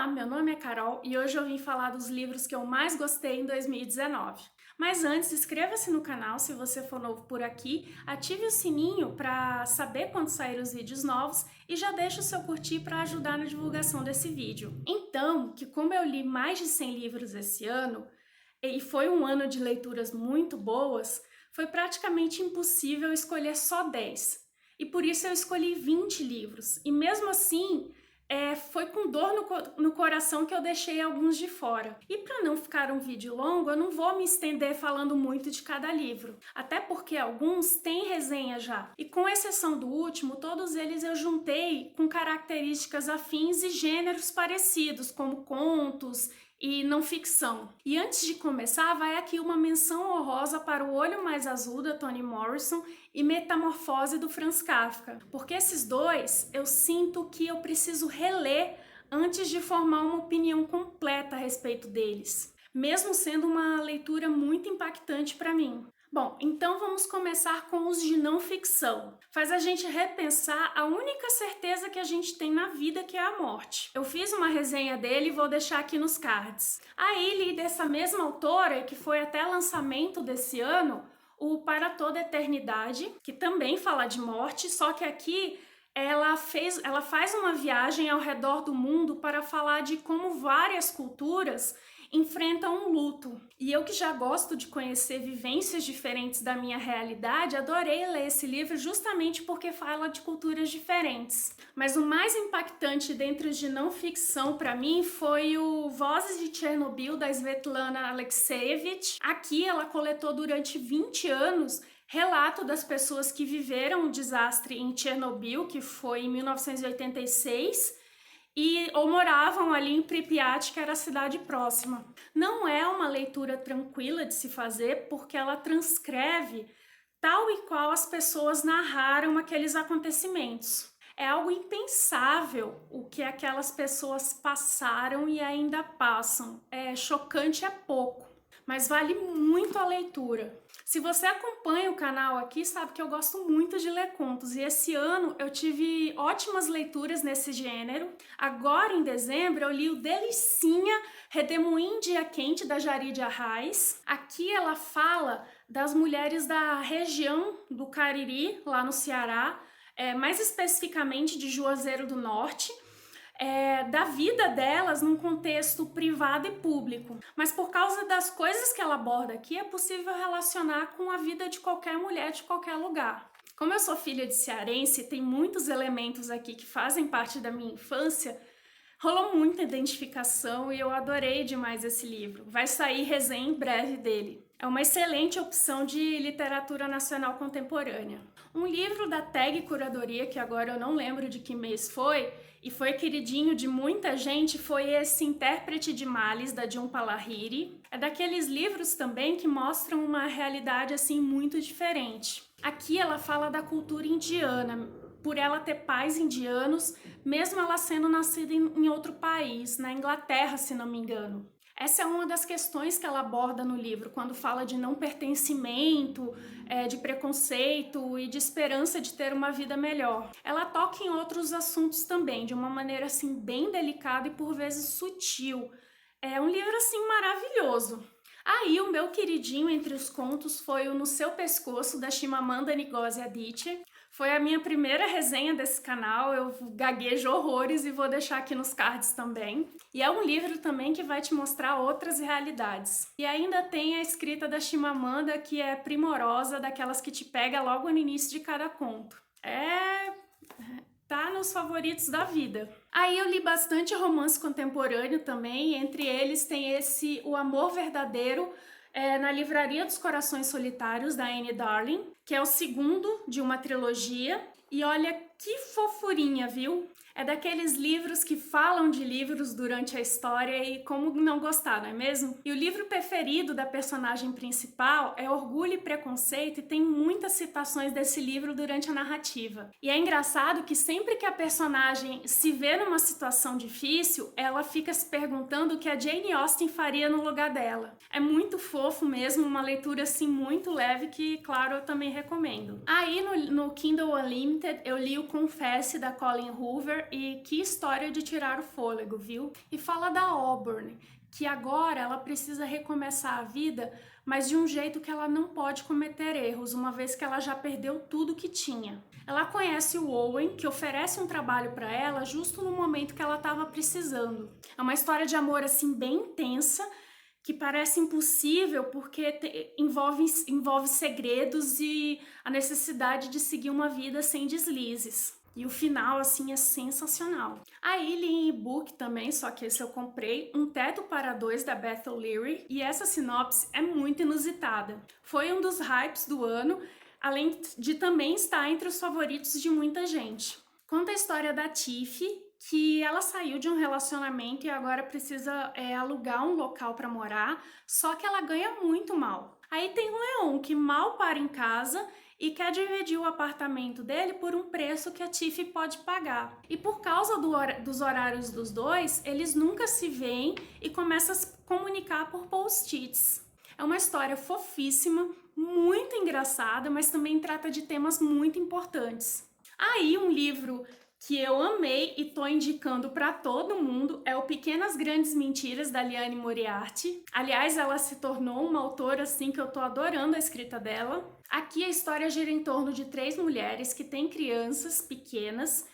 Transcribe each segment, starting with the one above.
Olá, meu nome é Carol e hoje eu vim falar dos livros que eu mais gostei em 2019. Mas antes, inscreva-se no canal se você for novo por aqui, ative o sininho para saber quando sair os vídeos novos e já deixa o seu curtir para ajudar na divulgação desse vídeo. Então, que como eu li mais de 100 livros esse ano, e foi um ano de leituras muito boas, foi praticamente impossível escolher só 10. E por isso eu escolhi 20 livros. E mesmo assim, foi com dor no coração que eu deixei alguns de fora. E para não ficar um vídeo longo, eu não vou me estender falando muito de cada livro. Até porque alguns têm resenha já. E com exceção do último, todos eles eu juntei com características afins e gêneros parecidos, como contos e não ficção. E antes de começar, vai aqui uma menção honrosa para O Olho Mais Azul, da Toni Morrison, e Metamorfose, do Franz Kafka. Porque esses dois, eu sinto que eu preciso reler antes de formar uma opinião completa a respeito deles, mesmo sendo uma leitura muito impactante para mim. Bom, então vamos começar com os de não ficção. Faz a gente repensar a única certeza que a gente tem na vida, que é a morte. Eu fiz uma resenha dele e vou deixar aqui nos cards. Aí li dessa mesma autora, que foi até lançamento desse ano, o Para Toda Eternidade, que também fala de morte, só que aqui ela faz uma viagem ao redor do mundo para falar de como várias culturas enfrentam um luto. E eu que já gosto de conhecer vivências diferentes da minha realidade, adorei ler esse livro justamente porque fala de culturas diferentes. Mas o mais impactante dentre os de não ficção para mim foi o Vozes de Chernobyl, da Svetlana Alexievich. Aqui ela coletou durante 20 anos relato das pessoas que viveram o desastre em Chernobyl, que foi em 1986, ou moravam ali em Pripyat, que era a cidade próxima. Não é uma leitura tranquila de se fazer, porque ela transcreve tal e qual as pessoas narraram aqueles acontecimentos. É algo impensável o que aquelas pessoas passaram e ainda passam. É chocante, é pouco, mas vale muito a leitura. Se você acompanha o canal aqui, sabe que eu gosto muito de ler contos, e esse ano eu tive ótimas leituras nesse gênero. Agora, em dezembro, eu li o delicinha Redemoinho Dia Quente, da Jarid Arraes. Aqui ela fala das mulheres da região do Cariri, lá no Ceará, mais especificamente de Juazeiro do Norte, da vida delas num contexto privado e público. Mas por causa das coisas que ela aborda aqui, é possível relacionar com a vida de qualquer mulher de qualquer lugar. Como eu sou filha de cearense e tem muitos elementos aqui que fazem parte da minha infância, rolou muita identificação e eu adorei demais esse livro. Vai sair resenha em breve dele. É uma excelente opção de literatura nacional contemporânea. Um livro da Tag Curadoria, que agora eu não lembro de que mês foi, e foi queridinho de muita gente, foi esse Intérprete de Males, da Jhumpa Lahiri. É daqueles livros também que mostram uma realidade assim muito diferente. Aqui ela fala da cultura indiana, por ela ter pais indianos, mesmo ela sendo nascida em outro país, na Inglaterra, se não me engano. Essa é uma das questões que ela aborda no livro, quando fala de não pertencimento, de preconceito e de esperança de ter uma vida melhor. Ela toca em outros assuntos também, de uma maneira assim bem delicada e por vezes sutil. É um livro assim maravilhoso. Aí o meu queridinho entre os contos foi o No Seu Pescoço, da Chimamanda Ngozi Adichie. Foi a minha primeira resenha desse canal, eu gaguejo horrores e vou deixar aqui nos cards também. E é um livro também que vai te mostrar outras realidades. E ainda tem a escrita da Chimamanda, que é primorosa, daquelas que te pega logo no início de cada conto. Tá nos favoritos da vida. Aí eu li bastante romance contemporâneo também, entre eles tem esse O Amor Verdadeiro, na Livraria dos Corações Solitários, da Anne Darling, que é o segundo de uma trilogia. E olha que fofurinha, viu? É daqueles livros que falam de livros durante a história e como não gostar, não é mesmo? E o livro preferido da personagem principal é Orgulho e Preconceito e tem muitas citações desse livro durante a narrativa. E é engraçado que sempre que a personagem se vê numa situação difícil, ela fica se perguntando o que a Jane Austen faria no lugar dela. É muito fofo mesmo, uma leitura assim muito leve que, claro, eu também recomendo. Aí no Kindle Unlimited eu li o Confesse, da Colleen Hoover. thriller e que história de tirar o fôlego, viu? E fala da Auburn, que agora ela precisa recomeçar a vida, mas de um jeito que ela não pode cometer erros, uma vez que ela já perdeu tudo que tinha. Ela conhece o Owen, que oferece um trabalho para ela justo no momento que ela estava precisando. É uma história de amor assim bem intensa, que parece impossível porque envolve segredos e a necessidade de seguir uma vida sem deslizes. E o final, assim, é sensacional. Aí li em e-book também, só que esse eu comprei, Um Teto para Dois, da Beth O'Leary, e essa sinopse é muito inusitada. Foi um dos hypes do ano, além de também estar entre os favoritos de muita gente. Conta a história da Tiffy, que ela saiu de um relacionamento e agora precisa alugar um local para morar, só que ela ganha muito mal. Aí tem um Leon que mal para em casa e quer dividir o apartamento dele por um preço que a Tiffy pode pagar. E por causa dos horários dos dois, eles nunca se veem e começam a se comunicar por post-its. É uma história fofíssima, muito engraçada, mas também trata de temas muito importantes. Aí um livro que eu amei e tô indicando para todo mundo é o Pequenas Grandes Mentiras, da Liane Moriarty. Aliás, ela se tornou uma autora assim que eu tô adorando a escrita dela. Aqui a história gira em torno de 3 mulheres que têm crianças pequenas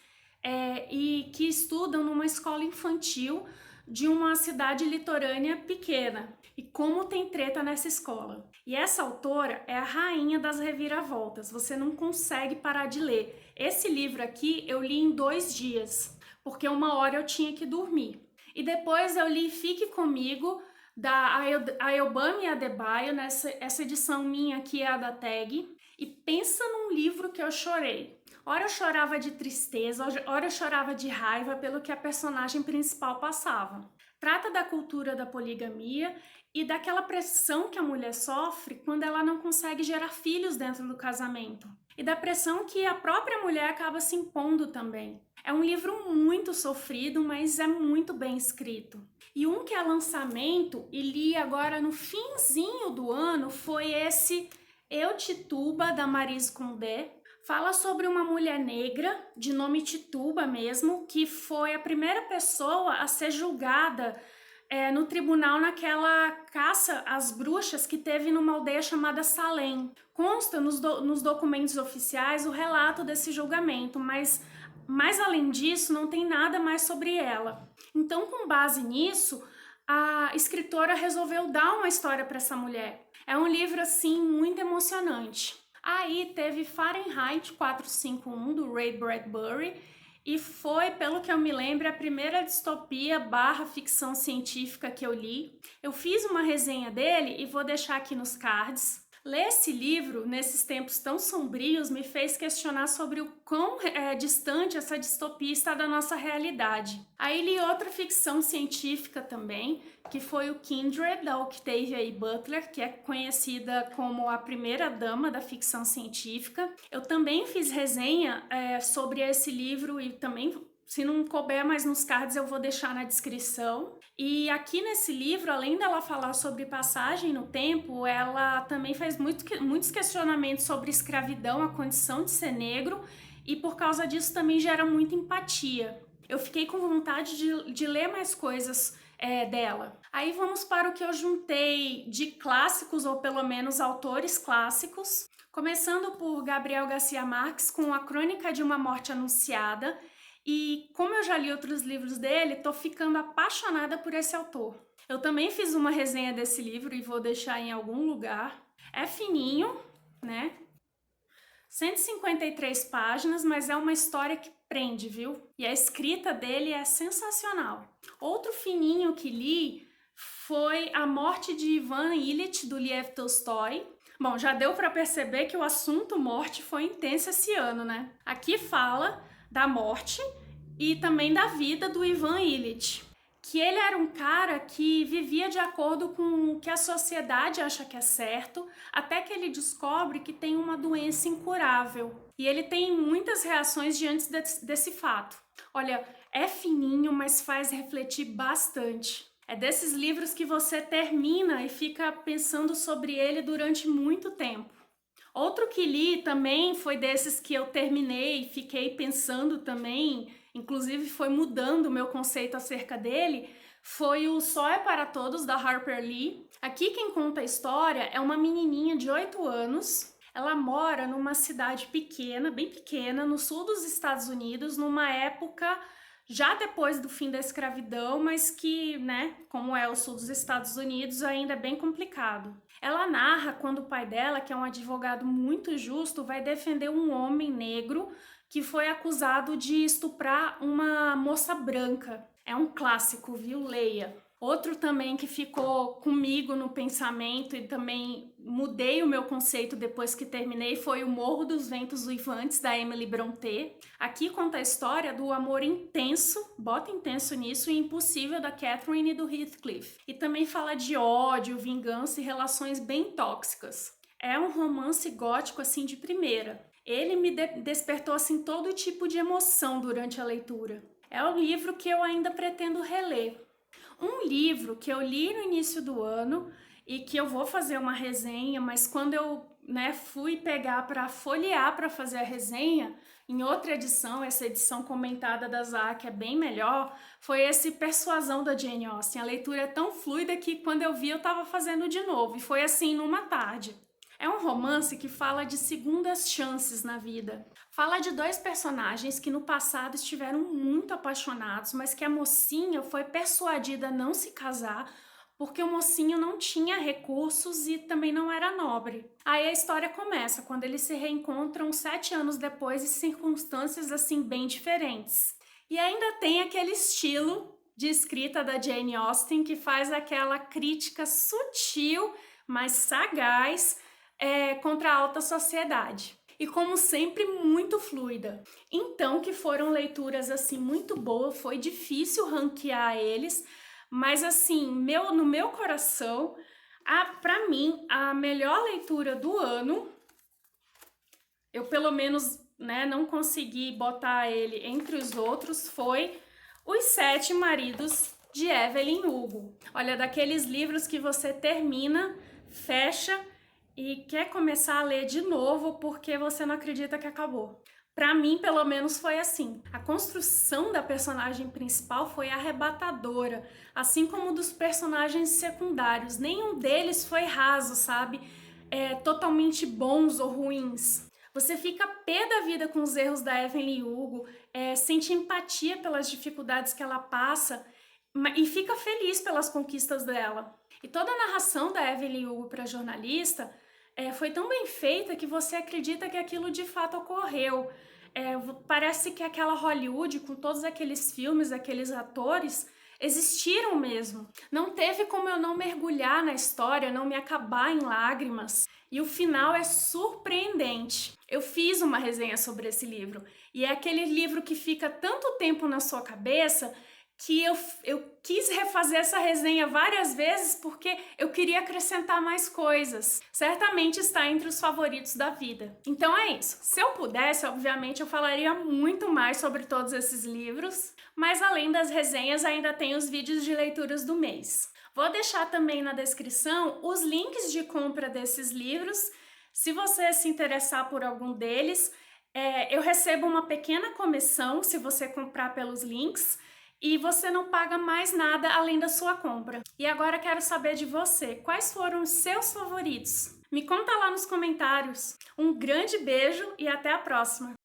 e que estudam numa escola infantil de uma cidade litorânea pequena. E como tem treta nessa escola. E essa autora é a rainha das reviravoltas, você não consegue parar de ler. Esse livro aqui eu li em 2 dias, porque 1 hora eu tinha que dormir. E depois eu li Fique Comigo, da Ayobami Adebayo, essa edição minha aqui é a da Tag. E pensa num livro que eu chorei. Ora eu chorava de tristeza, ora eu chorava de raiva pelo que a personagem principal passava. Trata da cultura da poligamia e daquela pressão que a mulher sofre quando ela não consegue gerar filhos dentro do casamento. E da pressão que a própria mulher acaba se impondo também. É um livro muito sofrido, mas é muito bem escrito. E um que é lançamento e li agora no finzinho do ano foi esse Eu Tituba, da Maryse Condé. Fala sobre uma mulher negra, de nome Tituba mesmo, que foi a primeira pessoa a ser julgada no tribunal naquela caça às bruxas que teve numa aldeia chamada Salem. Consta nos documentos oficiais o relato desse julgamento, mas além disso não tem nada mais sobre ela. Então, com base nisso, a escritora resolveu dar uma história para essa mulher. É um livro assim muito emocionante. Aí teve Fahrenheit 451, do Ray Bradbury, e foi, pelo que eu me lembro, a primeira distopia / ficção científica que eu li. Eu fiz uma resenha dele e vou deixar aqui nos cards. Ler esse livro, nesses tempos tão sombrios, me fez questionar sobre o quão distante essa distopia está da nossa realidade. Aí li outra ficção científica também, que foi o Kindred, da Octavia E. Butler, que é conhecida como a primeira dama da ficção científica. Eu também fiz resenha sobre esse livro e também, se não couber mais nos cards, eu vou deixar na descrição. E aqui nesse livro, além dela falar sobre passagem no tempo, ela também faz muitos questionamentos sobre escravidão, a condição de ser negro, e por causa disso também gera muita empatia. Eu fiquei com vontade de ler mais coisas dela. Aí vamos para o que eu juntei de clássicos, ou pelo menos autores clássicos, começando por Gabriel Garcia Marques com A Crônica de uma Morte Anunciada. E como eu já li outros livros dele, tô ficando apaixonada por esse autor. Eu também fiz uma resenha desse livro e vou deixar em algum lugar. É fininho, né? 153 páginas, mas é uma história que prende, viu? E a escrita dele é sensacional. Outro fininho que li foi A Morte de Ivan Ilitch, do Lev Tolstói. Bom, já deu para perceber que o assunto morte foi intenso esse ano, né? Aqui fala da morte e também da vida do Ivan Ilitch, que ele era um cara que vivia de acordo com o que a sociedade acha que é certo, até que ele descobre que tem uma doença incurável. E ele tem muitas reações diante desse fato. Olha, é fininho, mas faz refletir bastante. É desses livros que você termina e fica pensando sobre ele durante muito tempo. Outro que li também foi desses que eu terminei e fiquei pensando também inclusive foi mudando o meu conceito acerca dele, foi o Só é para Todos, da Harper Lee. Aqui quem conta a história é uma menininha de 8 anos. Ela mora numa cidade pequena, bem pequena, no sul dos Estados Unidos, numa época já depois do fim da escravidão, mas que, né, como é o sul dos Estados Unidos, ainda é bem complicado. Ela narra quando o pai dela, que é um advogado muito justo, vai defender um homem negro que foi acusado de estuprar uma moça branca. É um clássico, viu? Leia. Outro também que ficou comigo no pensamento e também mudei o meu conceito depois que terminei foi O Morro dos Ventos Uivantes, da Emily Brontë. Aqui conta a história do amor intenso, bota intenso nisso, e impossível da Catherine e do Heathcliff. E também fala de ódio, vingança e relações bem tóxicas. É um romance gótico assim de primeira. Ele me despertou assim todo tipo de emoção durante a leitura. É um livro que eu ainda pretendo reler. Um livro que eu li no início do ano e que eu vou fazer uma resenha, mas quando eu fui pegar para folhear para fazer a resenha, em outra edição, essa edição comentada da Zack é bem melhor, foi esse Persuasão da Jane Austen. A leitura é tão fluida que quando eu vi eu estava fazendo de novo, e foi assim numa tarde. É um romance que fala de segundas chances na vida. Fala de dois personagens que no passado estiveram muito apaixonados, mas que a mocinha foi persuadida a não se casar porque o mocinho não tinha recursos e também não era nobre. Aí a história começa quando eles se reencontram 7 anos depois em circunstâncias assim bem diferentes. E ainda tem aquele estilo de escrita da Jane Austen que faz aquela crítica sutil, mas sagaz, contra a alta sociedade. E como sempre, muito fluida. Então, que foram leituras assim muito boas, foi difícil ranquear eles, mas assim, no meu coração, para mim, a melhor leitura do ano, eu pelo menos não consegui botar ele entre os outros, foi Os Sete Maridos de Evelyn Hugo. Olha, daqueles livros que você termina, fecha e quer começar a ler de novo porque você não acredita que acabou. Para mim, pelo menos, foi assim. A construção da personagem principal foi arrebatadora, assim como dos personagens secundários. Nenhum deles foi raso, sabe? Totalmente bons ou ruins. Você fica pé da vida com os erros da Evelyn Hugo, sente empatia pelas dificuldades que ela passa e fica feliz pelas conquistas dela. E toda a narração da Evelyn Hugo para jornalista foi tão bem feita que você acredita que aquilo de fato ocorreu. Parece que aquela Hollywood, com todos aqueles filmes, aqueles atores, existiram mesmo. Não teve como eu não mergulhar na história, não me acabar em lágrimas. E o final é surpreendente. Eu fiz uma resenha sobre esse livro. E é aquele livro que fica tanto tempo na sua cabeça que eu quis refazer essa resenha várias vezes porque eu queria acrescentar mais coisas. Certamente está entre os favoritos da vida. Então é isso. Se eu pudesse, obviamente, eu falaria muito mais sobre todos esses livros, mas além das resenhas, ainda tem os vídeos de leituras do mês. Vou deixar também na descrição os links de compra desses livros. Se você se interessar por algum deles, eu recebo uma pequena comissão se você comprar pelos links, e você não paga mais nada além da sua compra. E agora quero saber de você, quais foram os seus favoritos? Me conta lá nos comentários. Um grande beijo e até a próxima!